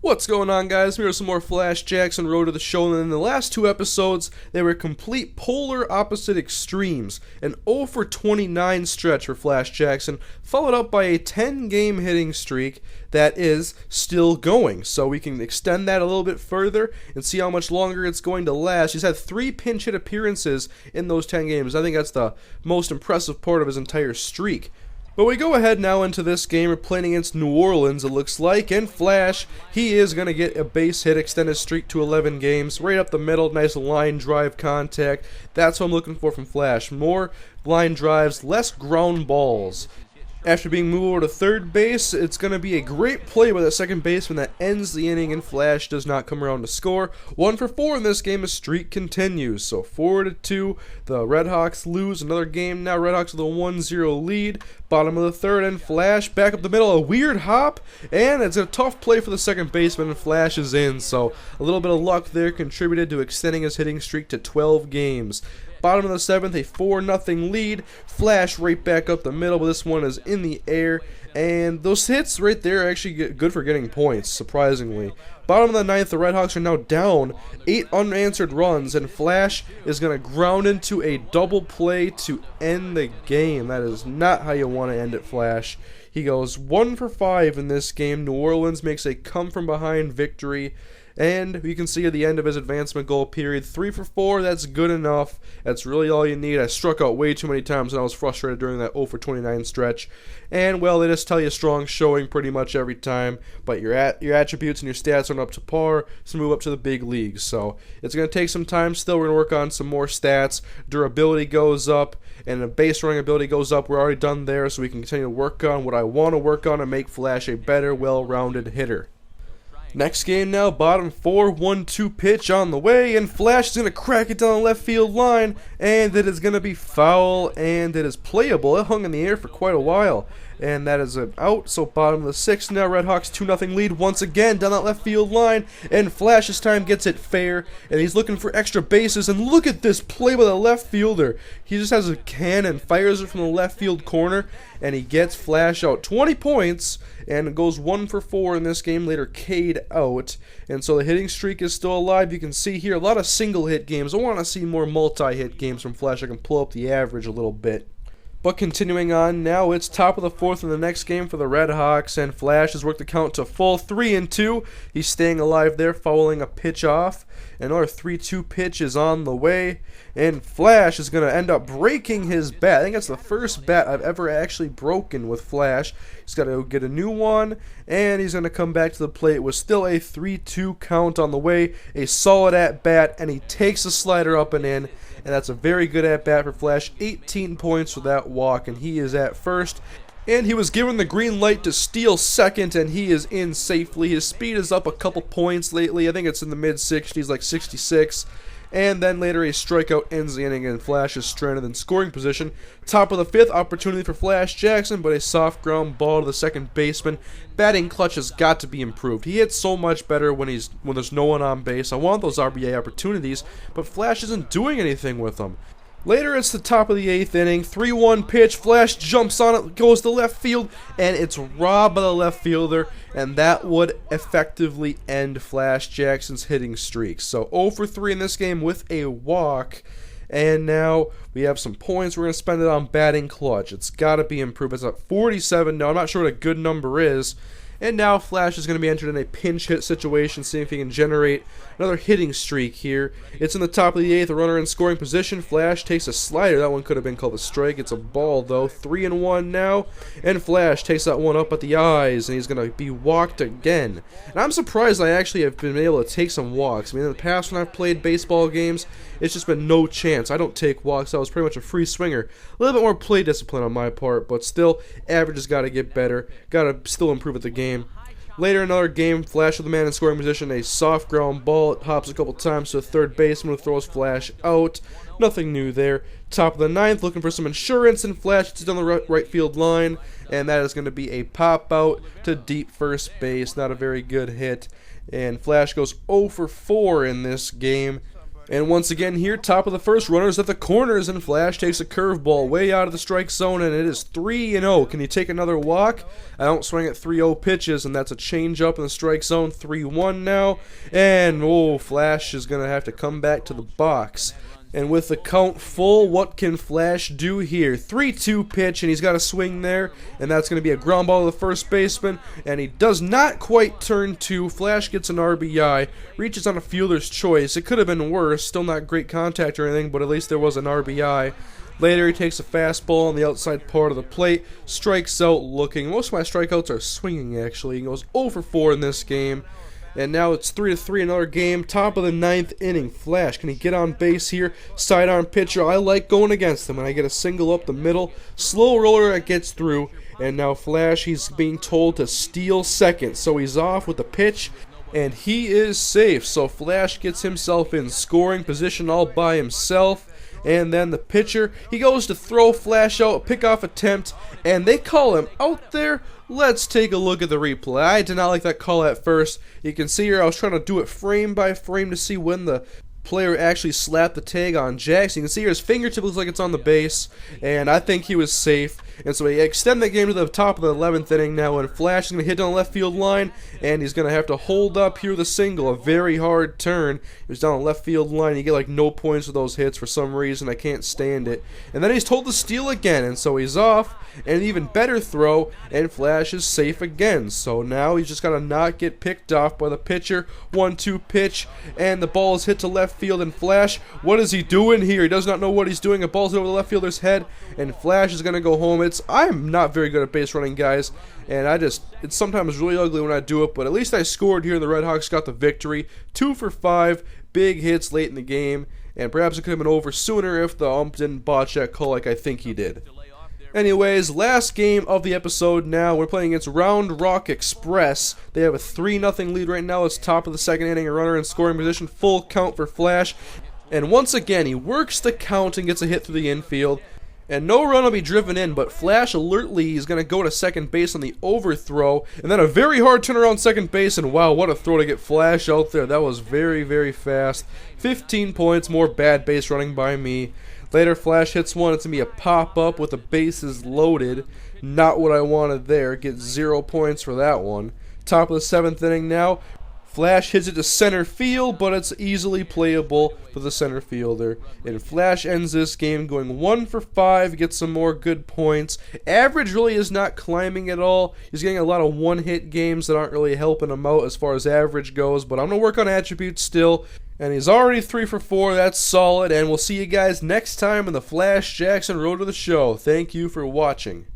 What's going on, guys? Here's some more Flash Jackson Road to the Show, and in the last two episodes, they were complete polar opposite extremes. An 0 for 29 stretch for Flash Jackson, followed up by a 10-game hitting streak that is still going. So we can extend that a little bit further and see how much longer it's going to last. He's had 3 pinch hit appearances in those 10 games. I think that's the most impressive part of his entire streak. But we go ahead now into this game. We're playing against New Orleans, it looks like, and Flash, he is going to get a base hit, extend his streak to 11 games, right up the middle, nice line drive contact. That's what I'm looking for from Flash. More line drives, less ground balls. After being moved over to third base, it's going to be a great play by the second baseman that ends the inning, and Flash does not come around to score. 1 for 4 in this game, his streak continues. So 4-2, the Red Hawks lose another game now. Red Hawks with a 1-0 lead. Bottom of the third, and Flash back up the middle, a weird hop, and it's a tough play for the second baseman, and Flash is in. So a little bit of luck there contributed to extending his hitting streak to 12 games. Bottom of the 7th, a 4-0 lead. Flash right back up the middle, but this one is in the air. And those hits right there are actually good for getting points, surprisingly. Bottom of the 9th, the Red Hawks are now down 8 unanswered runs, and Flash is going to ground into a double play to end the game. That is not how you want to end it, Flash. He goes 1 for 5 in this game. New Orleans makes a come-from-behind victory. And you can see at the end of his advancement goal period, 3 for 4, that's good enough. That's really all you need. I struck out way too many times and I was frustrated during that 0 for 29 stretch. And, well, they just tell you strong showing pretty much every time, but your attributes and your stats aren't up to par, so move up to the big leagues. So it's going to take some time still. We're going to work on some more stats. Durability goes up, and the base running ability goes up. We're already done there, so we can continue to work on what I want to work on and make Flash a better, well-rounded hitter. Next game now, bottom 4, 1-2 pitch on the way, and Flash is going to crack it down the left field line, and it is going to be foul, and it is playable. It hung in the air for quite a while, and that is an out. So bottom of the 6th now, Red Hawks 2-0 lead once again down that left field line, and Flash this time gets it fair, and he's looking for extra bases, and look at this play by the left fielder. He just has a cannon, fires it from the left field corner, and he gets Flash out. 20 points, and it goes 1 for 4 in this game, later K'd out. And so the hitting streak is still alive. You can see here a lot of single hit games. I want to see more multi-hit games from Flash. I can pull up the average a little bit. But continuing on now, it's top of the 4th in the next game for the Red Hawks, and Flash has worked the count to full 3-2. He's staying alive there, fouling a pitch off. Another 3-2 pitch is on the way, and Flash is going to end up breaking his bat. I think that's the first bat I've ever actually broken with Flash. He's got to get a new one, and he's going to come back to the plate with still a 3-2 count on the way. A solid at-bat, and he takes the slider up and in. And that's a very good at-bat for Flash. 18 points for that walk, and he is at first. And he was given the green light to steal second, and he is in safely. His speed is up a couple points lately. I think it's in the mid-60s, like 66. And then later a strikeout ends the inning, and Flash is stranded in scoring position. Top of the 5th, opportunity for Flash Jackson, but a soft ground ball to the second baseman. Batting clutch has got to be improved. He hits so much better when there's no one on base. I want those RBI opportunities, but Flash isn't doing anything with them. Later, it's the top of the 8th inning, 3-1 pitch, Flash jumps on it, goes to left field, and it's robbed by the left fielder, and that would effectively end Flash Jackson's hitting streak. So 0 for 3 in this game with a walk, and now we have some points. We're going to spend it on batting clutch. It's got to be improved. It's at 47 now. I'm not sure what a good number is. And now Flash is going to be entered in a pinch hit situation, seeing if he can generate another hitting streak here. It's in the top of the 8th, a runner in scoring position. Flash takes a slider. That one could have been called a strike. It's a ball, though. 3-1 now. And Flash takes that one up at the eyes, and he's going to be walked again. And I'm surprised I actually have been able to take some walks. I mean, in the past when I've played baseball games, it's just been no chance. I don't take walks. I was pretty much a free swinger. A little bit more play discipline on my part, but still, average has got to get better. Got to still improve at the game. Later, another game, Flash with the man in scoring position, a soft ground ball. It hops a couple times to the third baseman who throws Flash out. Nothing new there. Top of the 9th, looking for some insurance, and Flash gets down the right field line, and that is going to be a pop out to deep first base. Not a very good hit, and Flash goes 0 for 4 in this game. And once again here, top of the first, runners at the corners, and Flash takes a curveball way out of the strike zone, and it is 3-0. Can he take another walk? I don't swing at 3-0 pitches, and that's a changeup in the strike zone. 3-1 now, and Flash is going to have to come back to the box. And with the count full, what can Flash do here? 3-2 pitch, and he's got a swing there, and that's going to be a ground ball to the first baseman, and he does not quite turn to. Flash gets an RBI, reaches on a fielder's choice. It could have been worse, still not great contact or anything, but at least there was an RBI. Later, he takes a fastball on the outside part of the plate, strikes out looking. Most of my strikeouts are swinging, actually. He goes 0 for 4 in this game. And now it's 3-3, another game. Top of the 9th inning. Flash, can he get on base here? Sidearm pitcher. I like going against him. And I get a single up the middle. Slow roller that gets through. And now Flash, he's being told to steal second. So he's off with the pitch. And he is safe. So Flash gets himself in scoring position all by himself. And then the pitcher, he goes to throw Flash out, pickoff attempt, and they call him out there. Let's take a look at the replay. I did not like that call at first. You can see here I was trying to do it frame by frame to see when the player actually slapped the tag on Jackson. You can see here his fingertip looks like it's on the base, and I think he was safe. And so he extend the game to the top of the 11th inning now, and Flash is going to hit down the left field line, and he's going to have to hold up here with a single, a very hard turn. He was down the left field line. You get like no points for those hits for some reason. I can't stand it. And then he's told to steal again, and so he's off, and an even better throw, and Flash is safe again. So now he's just got to not get picked off by the pitcher. 1-2 pitch, and the ball is hit to left field, and Flash, what is he doing here? He does not know what he's doing. A ball's over the left fielder's head, and Flash is going to go home. I'm not very good at base running, guys, and it's sometimes really ugly when I do it, but at least I scored here, and the Red Hawks got the victory. 2 for 5, big hits late in the game, and perhaps it could have been over sooner if the ump didn't botch that call like I think he did. Anyways, last game of the episode now. We're playing against Round Rock Express. They have a 3-0 lead right now. It's top of the second inning, a runner in scoring position, full count for Flash. And once again, he works the count and gets a hit through the infield. And no run will be driven in, but Flash alertly is going to go to second base on the overthrow. And then a very hard turnaround second base, and wow, what a throw to get Flash out there. That was very, very fast. 15 points, more bad base running by me. Later, Flash hits one. It's going to be a pop-up with the bases loaded. Not what I wanted there. Get 0 points for that one. Top of the 7th inning now. Flash hits it to center field, but it's easily playable for the center fielder. And Flash ends this game going 1 for 5, gets some more good points. Average really is not climbing at all. He's getting a lot of one-hit games that aren't really helping him out as far as average goes, but I'm going to work on attributes still. And he's already 3 for 4, that's solid, and we'll see you guys next time in the Flash Jackson Road to the Show. Thank you for watching.